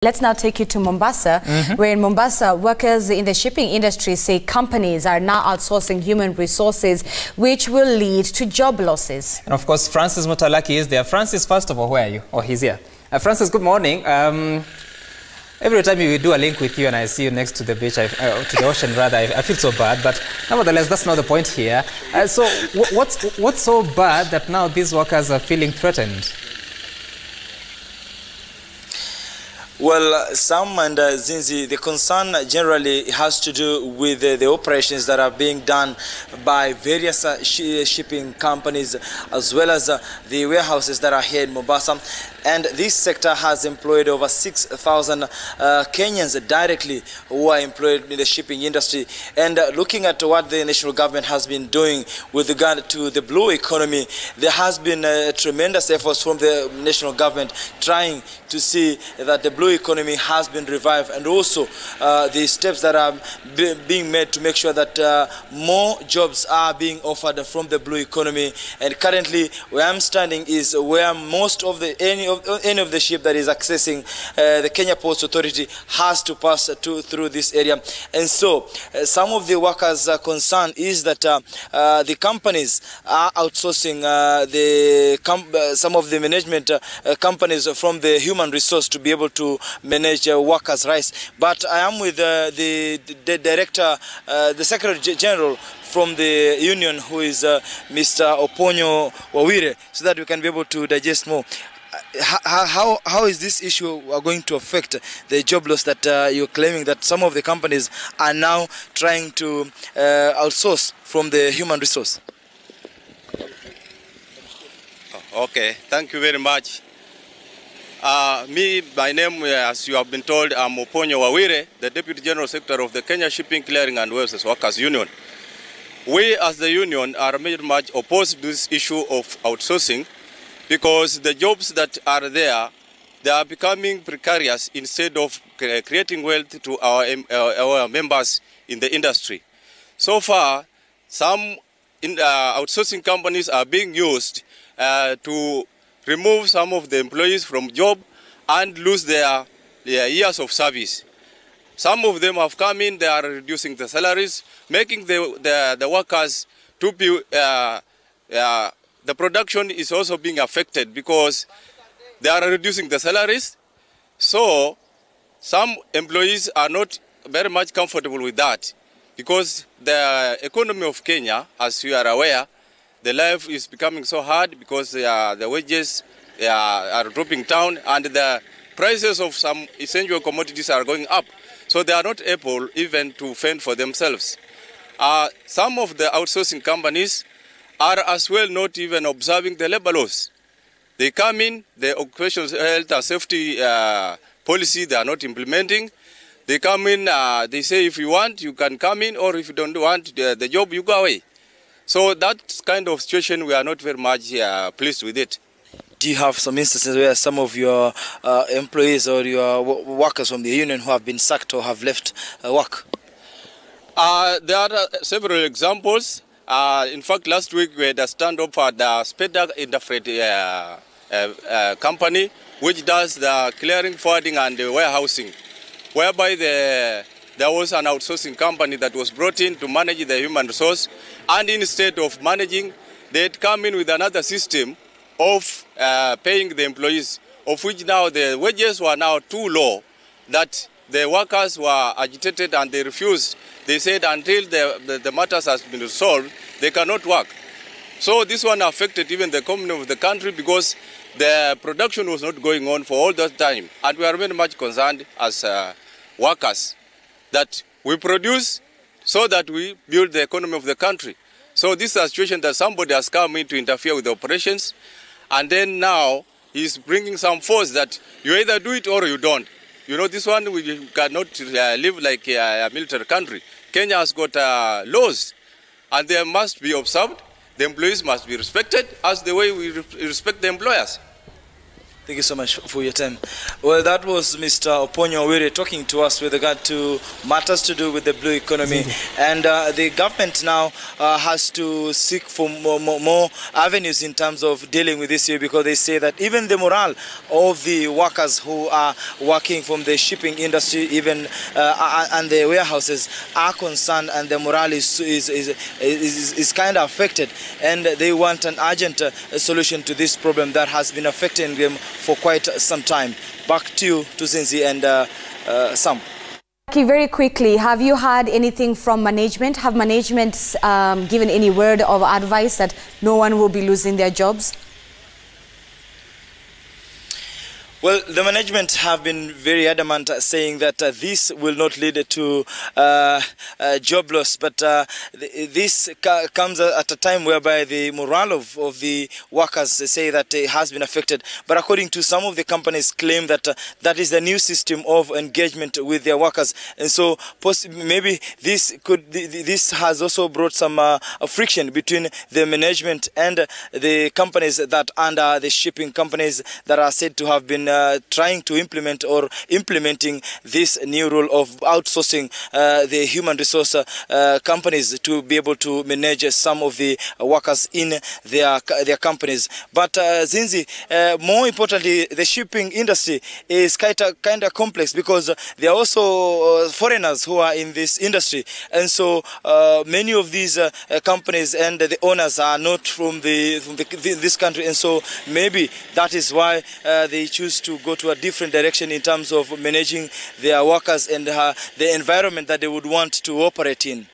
Let's now take you to Mombasa, where in Mombasa, workers in the shipping industry say companies are now outsourcing human resources, which will lead to job losses. And of course, Francis Mutalaki is there. Francis, first of all, where are you? Oh, he's here. Francis, good morning. Every time we do a link with you and I see you next to the beach, to the ocean rather, I feel so bad. But nevertheless, that's not the point here. So what's so bad that now these workers are feeling threatened? Well, Sam and Zinzi, the concern generally has to do with the operations that are being done by various shipping companies, as well as the warehouses that are here in Mombasa. And this sector has employed over 6,000 Kenyans directly who are employed in the shipping industry. And looking at what the national government has been doing with regard to the blue economy, there has been tremendous efforts from the national government trying to see that the blue economy has been revived, and also the steps that are being made to make sure that more jobs are being offered from the blue economy. And currently where I'm standing is where most of any of the ship that is accessing the Kenya Ports Authority has to pass through this area. And so some of the workers' concern is that the companies are outsourcing some of the management companies from the human resource to be able to manage workers' rights. But I am with the director, the Secretary General from the union, who is Mr. Oponyo Wawire, so that we can be able to digest more. How is this issue going to affect the job loss that you're claiming that some of the companies are now trying to outsource from the human resource? Okay, thank you very much. My name, as you have been told, I'm Oponyo Wawire, the Deputy General Secretary of the Kenya Shipping Clearing and Warehouses Workers Union. We as the union are very much opposed to this issue of outsourcing, because the jobs that are there, they are becoming precarious instead of creating wealth to our members in the industry. So far, some outsourcing companies are being used to remove some of the employees from job and lose their years of service. Some of them have come in, they are reducing the salaries, making the workers to be the production is also being affected because they are reducing the salaries. So some employees are not very much comfortable with that, because the economy of Kenya, as you are aware, the life is becoming so hard because the wages are dropping down and the prices of some essential commodities are going up. So they are not able even to fend for themselves. Some of the outsourcing companies are as well not even observing the labor laws. They come in, the occupational health and safety policy they are not implementing. They come in, they say if you want, you can come in, or if you don't want the job, you go away. So that kind of situation, we are not very much pleased with it. Do you have some instances where some of your employees or your workers from the union who have been sacked or have left work? There are several examples. In fact, last week we had a stand-up at the Speda Interfreight company, which does the clearing, forwarding and warehousing, whereby there was an outsourcing company that was brought in to manage the human resource, and instead of managing, they had come in with another system of paying the employees, of which now the wages were now too low, that the workers were agitated and they refused. They said until the matters has been resolved, they cannot work. So this one affected even the economy of the country, because the production was not going on for all that time. And we are very much concerned as workers that we produce so that we build the economy of the country. So this is a situation that somebody has come in to interfere with the operations, and then now he's bringing some force that you either do it or you don't. You know, this one, we cannot live like a military country. Kenya has got laws, and they must be observed. The employees must be respected as the way we respect the employers. Thank you so much for your time. Well, that was Mr. Oponyo Wire talking to us with regard to matters to do with the blue economy. And the government now has to seek for more avenues in terms of dealing with this issue, because they say that even the morale of the workers who are working from the shipping industry, even and the warehouses, are concerned, and the morale is kind of affected. And they want an urgent solution to this problem that has been affecting them for quite some time. Back to you, to Zinzi and Sam. Very quickly, have you had anything from management? Have management given any word of advice that no one will be losing their jobs? Well, the management have been very adamant, saying that this will not lead to job loss, but this comes at a time whereby the morale of the workers say that it has been affected. But according to some of the companies, claim that that is the new system of engagement with their workers, and so maybe this has also brought some friction between the management and the companies that under the shipping companies that are said to have been trying to implement or implementing this new rule of outsourcing the human resource companies to be able to manage some of the workers in their companies. But Zinzi, more importantly, the shipping industry is kind of complex, because there are also foreigners who are in this industry, and so many of these companies and the owners are not from this country, and so maybe that is why they choose to go to a different direction in terms of managing their workers and the environment that they would want to operate in.